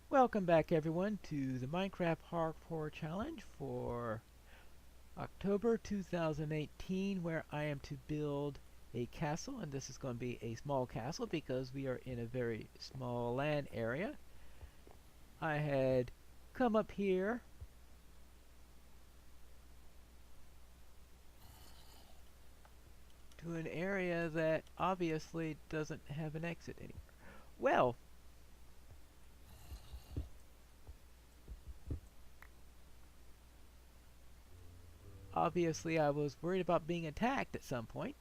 Welcome back everyone to the Minecraft Hardcore Challenge for October 2018, where I am to build a castle, and this is going to be a small castle because we are in a very small land area. I had come up here to an area that obviously doesn't have an exit anywhere. Well, obviously I was worried about being attacked at some point.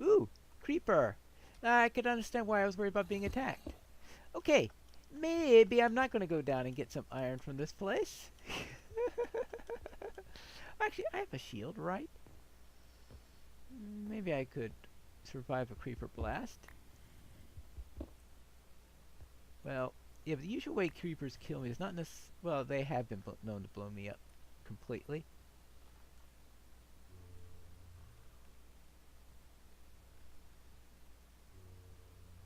Ooh, creeper! I could understand why I was worried about being attacked. Okay, maybe I'm not going to go down and get some iron from this place. Actually, I have a shield, right? Maybe I could survive a creeper blast. Well, yeah, but the usual way creepers kill me is not necessarily... Well, they have been known to blow me up completely.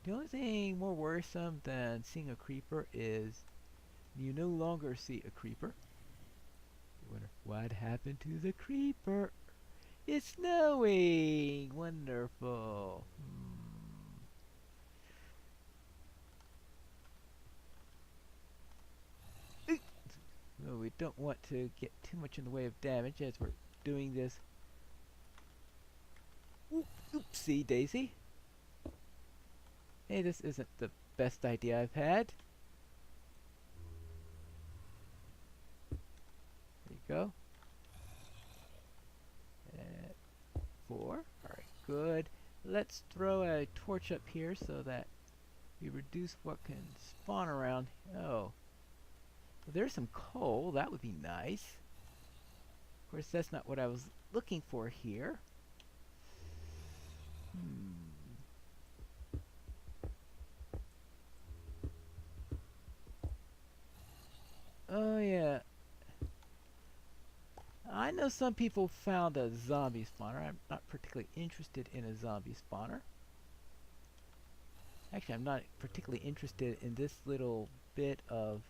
The only thing more worrisome than seeing a creeper is you no longer see a creeper. You wonder, what happened to the creeper? It's snowing! Wonderful. No, we don't want to get too much in the way of damage as we're doing this. Oopsie daisy. Hey, this isn't the best idea I've had. There you go. 4. Alright, good. Let's throw a torch up here so that we reduce what can spawn around. Oh. Well, there's some coal. That would be nice. Of course, that's not what I was looking for here. Oh, yeah. I know some people found a zombie spawner. I'm not particularly interested in a zombie spawner. Actually, I'm not particularly interested in this little bit of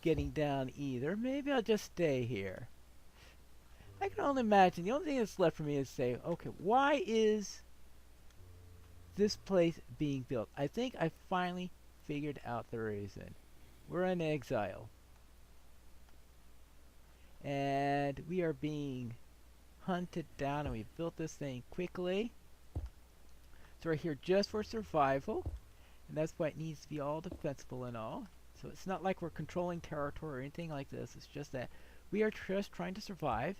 getting down either. Maybe I'll just stay here. I can only imagine. The only thing that's left for me is to say, okay, why is this place being built? I think I finally figured out the reason. We're in exile. And we are being hunted down, and we built this thing quickly. So we're here just for survival. And that's why it needs to be all defensible and all. So it's not like we're controlling territory or anything like this. It's just that we are just trying to survive.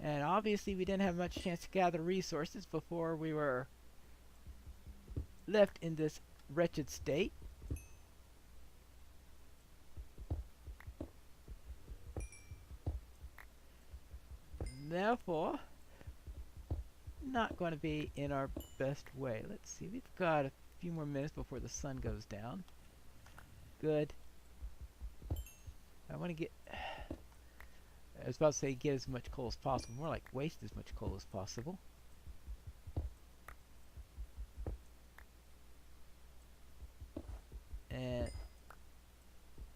And obviously we didn't have much chance to gather resources before we were left in this wretched state. Therefore, not going to be in our best way. Let's see, we've got a few more minutes before the sun goes down. Good. I want to get... I was about to say get as much coal as possible. More like waste as much coal as possible. And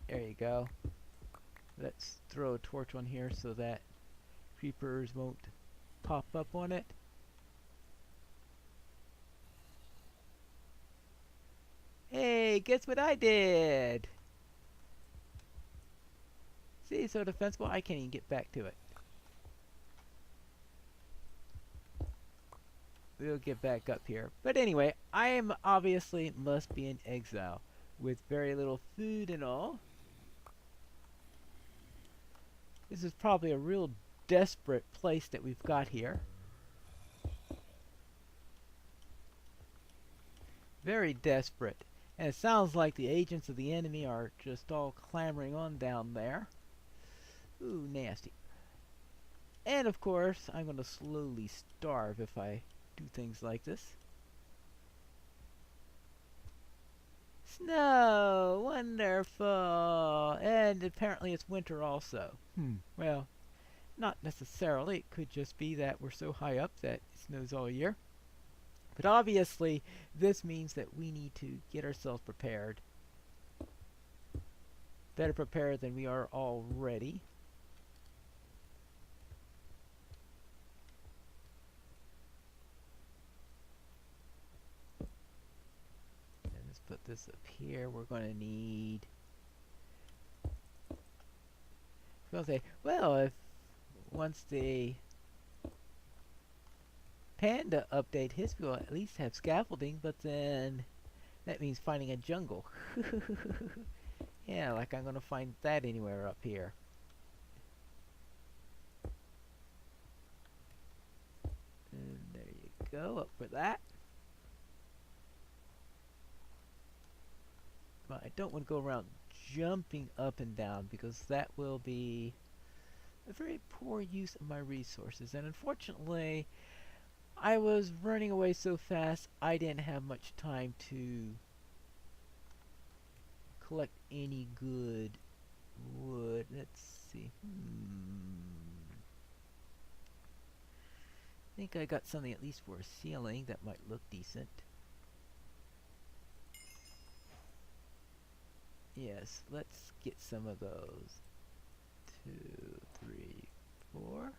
there you go. Let's throw a torch on here so that creepers won't pop up on it. Hey, guess what I did? See, so defensible, I can't even get back to it. We'll get back up here. But anyway, I am obviously must be in exile with very little food and all. This is probably a real desperate place that we've got here. Very desperate. And it sounds like the agents of the enemy are just all clamoring on down there. Ooh, nasty. And of course, I'm going to slowly starve if I do things like this. Snow! Wonderful! And apparently it's winter also. Well, not necessarily. It could just be that we're so high up that it snows all year. But obviously, this means that we need to get ourselves prepared. Better prepared than we are already. And let's put this up here. We're going to need... We're going to say, well, if once the panda update his, we'll at least have scaffolding, but then that means finding a jungle. Yeah, like I'm going to find that anywhere up here. And there you go, up for that. But I don't want to go around jumping up and down because that will be a very poor use of my resources. And unfortunately, I was running away so fast I didn't have much time to collect any good wood. Let's see. I think I got something at least for a ceiling that might look decent. Yes, let's get some of those. 2, 3, 4.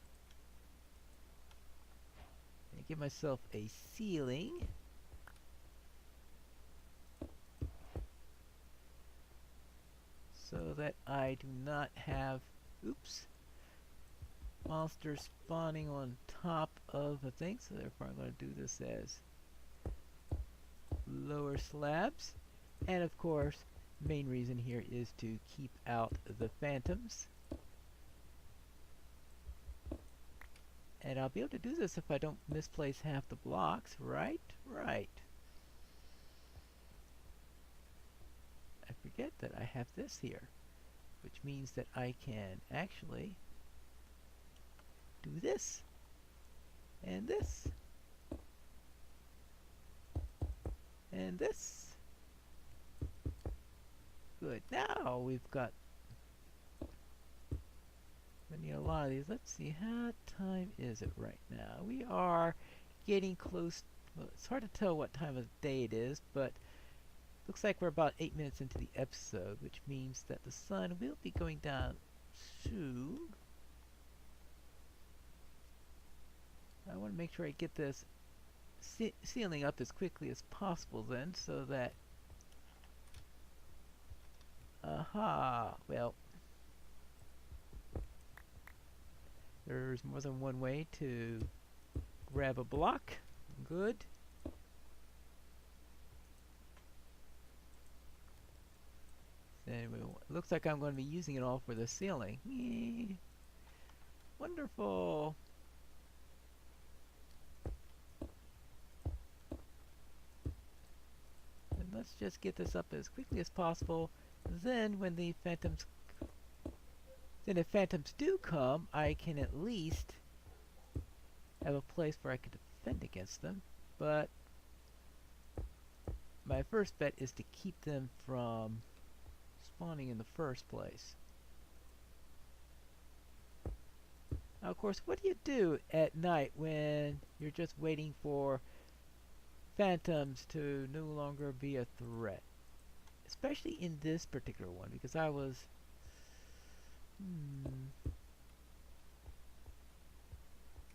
And give myself a ceiling. So that I do not have, oops, monsters spawning on top of a thing. So therefore I'm going to do this as lower slabs. And of course, main reason here is to keep out the phantoms. And I'll be able to do this if I don't misplace half the blocks, right? Right. I forget that I have this here, which means that I can actually do this, and this, and this. Good. Now we've got we need a lot of these. Let's see, how time is it right now? We are getting close. Well, it's hard to tell what time of day it is, but looks like we're about 8 minutes into the episode, which means that the sun will be going down soon. I want to make sure I get this ceiling up as quickly as possible then, so that... Aha! Well, there's more than one way to grab a block. Good. Anyway, it looks like I'm going to be using it all for the ceiling. Yay. Wonderful. And let's just get this up as quickly as possible. Then when the phantoms... Then if phantoms do come, I can at least have a place where I can defend against them. But my first bet is to keep them from spawning in the first place. Now, of course, what do you do at night when you're just waiting for phantoms to no longer be a threat? Especially in this particular one, because I was...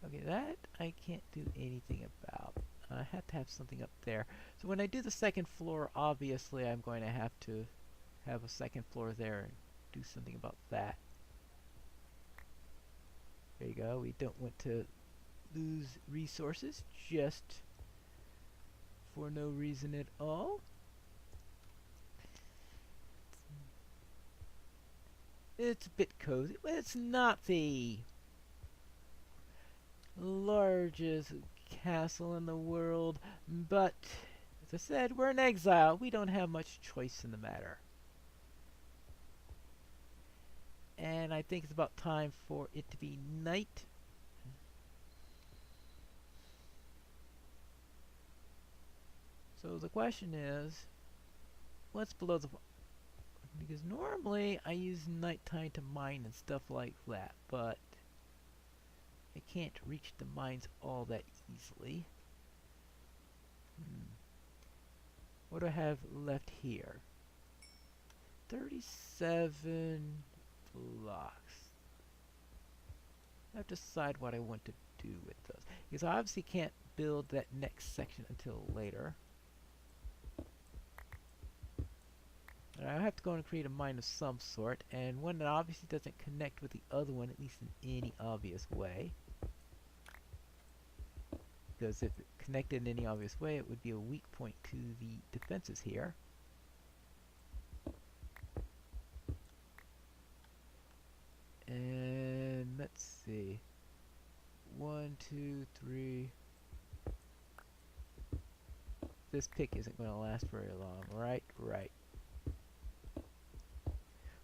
Okay, that I can't do anything about. I have to have something up there. So when I do the second floor, obviously I'm going to have a second floor there and do something about that. There you go. We don't want to lose resources just for no reason at all. It's a bit cozy. It's not the largest castle in the world, but as I said, we're in exile. We don't have much choice in the matter. And I think it's about time for it to be night. the question is, what's below the... Because normally I use nighttime to mine and stuff like that, but I can't reach the mines all that easily. What do I have left here? 37 blocks. I have to decide what I want to do with those. Because I obviously can't build that next section until later. And I have to go and create a mine of some sort, and one that obviously doesn't connect with the other one, at least in any obvious way. Because if it connected in any obvious way, it would be a weak point to the defenses here. And let's see. 1, 2, 3. This pick isn't going to last very long, right? Right.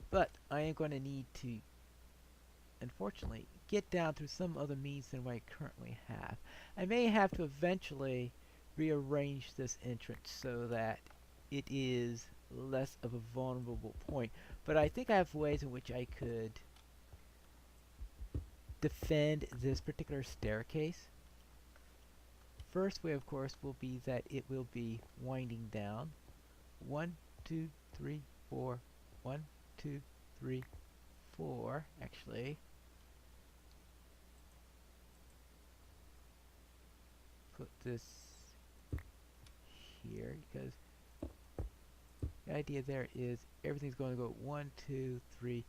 But I am going to need to, unfortunately, get down through some other means than what I currently have. I may have to eventually rearrange this entrance so that it is less of a vulnerable point. But I think I have ways in which I could defend this particular staircase. First way, of course, will be that it will be winding down. 1, 2, 3, 4. 1, 2, 3, 4. Actually, put this here because the idea there is everything's going to go 1, 2, 3,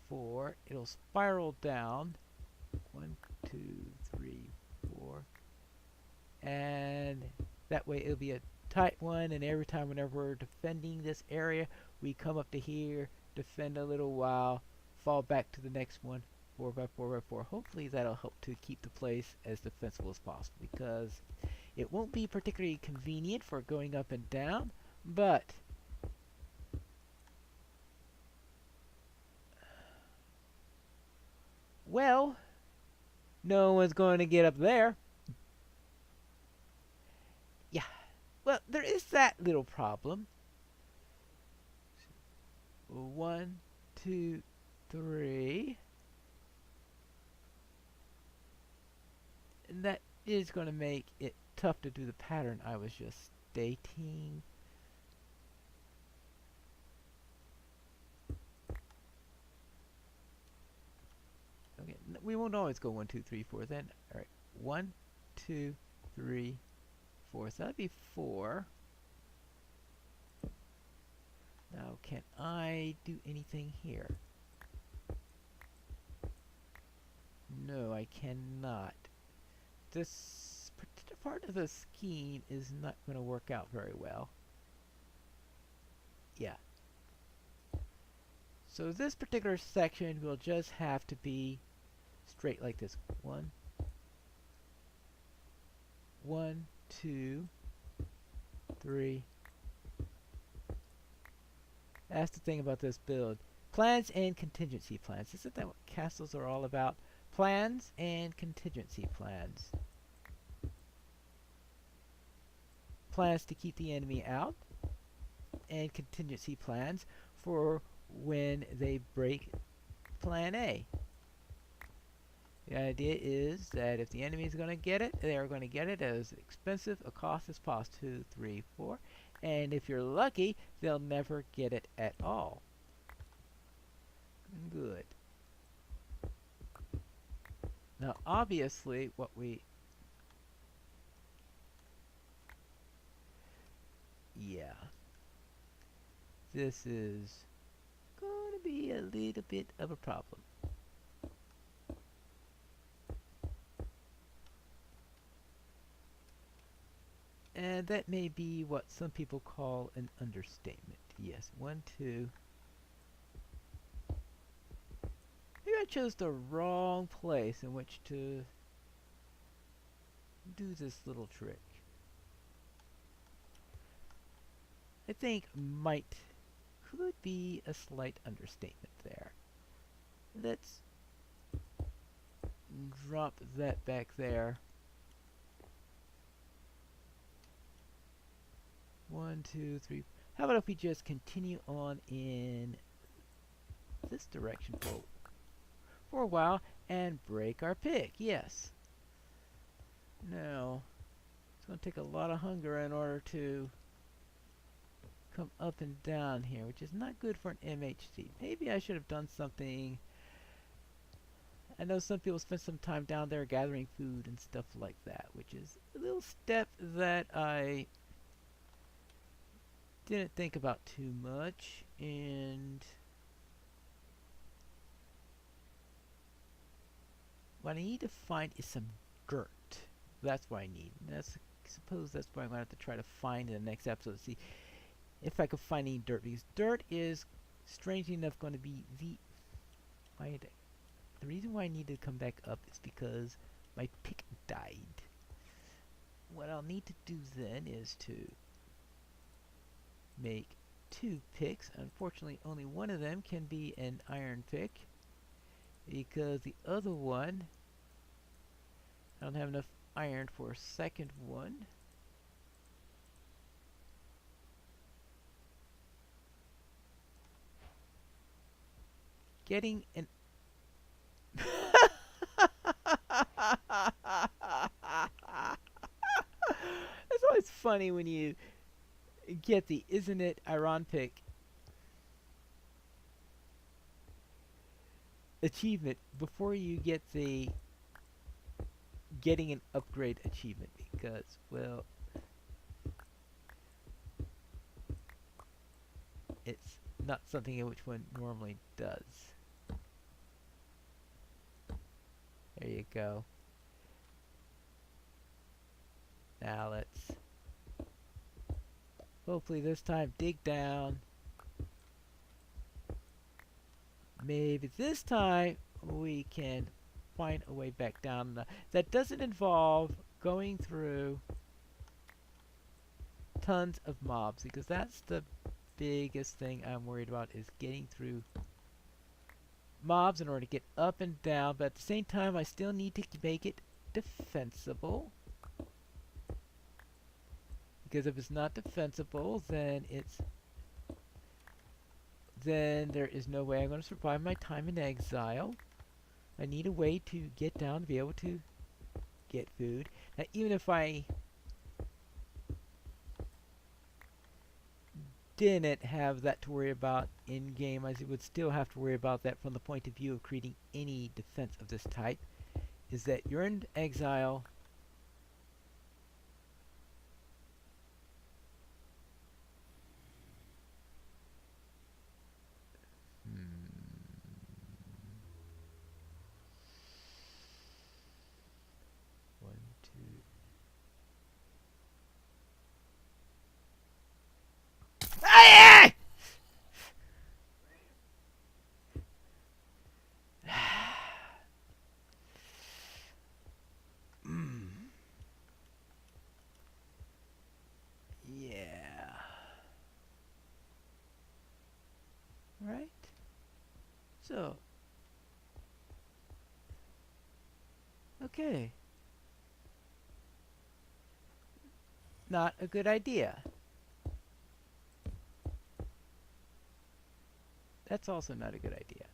4. It'll spiral down. 1, 2, 3, 4. And that way it'll be a tight one, and every time whenever we're defending this area, we come up to here, defend a little while, fall back to the next one, 4 by 4 by 4. Hopefully that'll help to keep the place as defensible as possible, because it won't be particularly convenient for going up and down, but well, no one's going to get up there. Yeah, well, there is that little problem. 1, 2, 3. And that is going to make it tough to do the pattern I was just stating. Okay, we won't always go 1, 2, 3, 4 then. Alright, 1, 2, 3, 4. So that'd be 4. Now, can I do anything here? No, I cannot. This particular part of the scheme is not going to work out very well. Yeah. So this particular section will just have to be straight like this. 1, 1, 2, 3. That's the thing about this build. Plans and contingency plans. Isn't that what castles are all about? Plans and contingency plans. Plans to keep the enemy out, and contingency plans for when they break plan A. The idea is that if the enemy is going to get it, they are going to get it as expensive a cost as possible. 2, 3, 4. And if you're lucky, they'll never get it at all. Good. Now, obviously, what we... Yeah. This is going to be a little bit of a problem. And that may be what some people call an understatement. Yes, 1, 2. Maybe I chose the wrong place in which to do this little trick. I think might could be a slight understatement there. Let's drop that back there. 1, 2, 3. How about if we just continue on in this direction for a while and break our pick? Yes. Now, it's going to take a lot of hunger in order to come up and down here, which is not good for an MHC. Maybe I should have done something. I know some people spend some time down there gathering food and stuff like that, which is a little step that I didn't think about too much. And what I need to find is some dirt. That's what I need. I suppose that's what I'm going to have to try to find in the next episode to see if I can find any dirt. Because dirt is, strangely enough, going to be the reason why I need to come back up is because my pick died. What I'll need to do then is to make 2 picks. Unfortunately, only one of them can be an iron pick because the other one, I don't have enough iron for a second one. Getting an it's always funny when you get the isn't it iron pick achievement before you get the getting an upgrade achievement, because, well, it's not something in which one normally does. There you go. Now let's hopefully this time dig down. Maybe this time we can find a way back down. That doesn't involve going through tons of mobs, because that's the biggest thing I'm worried about, is getting through mobs in order to get up and down. But at the same time, I still need to make it defensible, because if it's not defensible, then there is no way I'm going to survive my time in exile. I need a way to get down to be able to get food. Now, even if I didn't have that to worry about in game, I would still have to worry about that from the point of view of creating any defense of this type, is that you're in exile. One, two. Ah! Yeah. Right? So. Okay. Not a good idea. That's also not a good idea.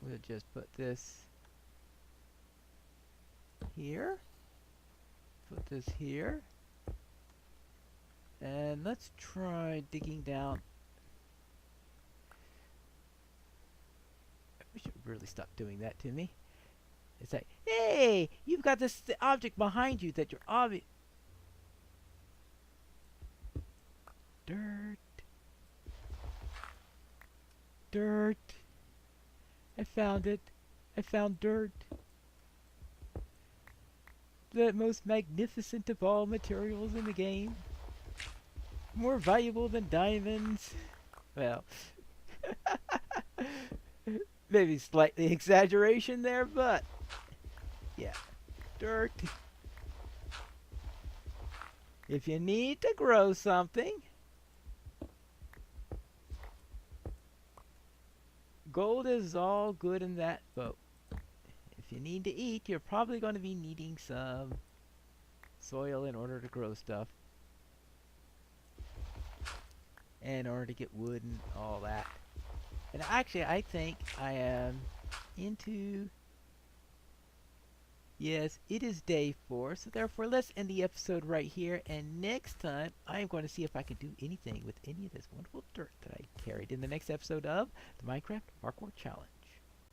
We'll just put this here. Put this here. And let's try digging down. We should really stop doing that to me. It's like, hey, you've got this object behind you that you're obvious. Dirt. Dirt. I found it. I found dirt. The most magnificent of all materials in the game. More valuable than diamonds. Well, maybe slightly exaggeration there, but yeah, dirt. If you need to grow something, gold is all good in that boat. If you need to eat, you're probably going to be needing some soil in order to grow stuff, and in order to get wood and all that. And actually, I think I am into... Yes, it is day 4, so therefore let's end the episode right here, and next time I'm going to see if I can do anything with any of this wonderful dirt that I carried in the next episode of the Minecraft Parkour Challenge.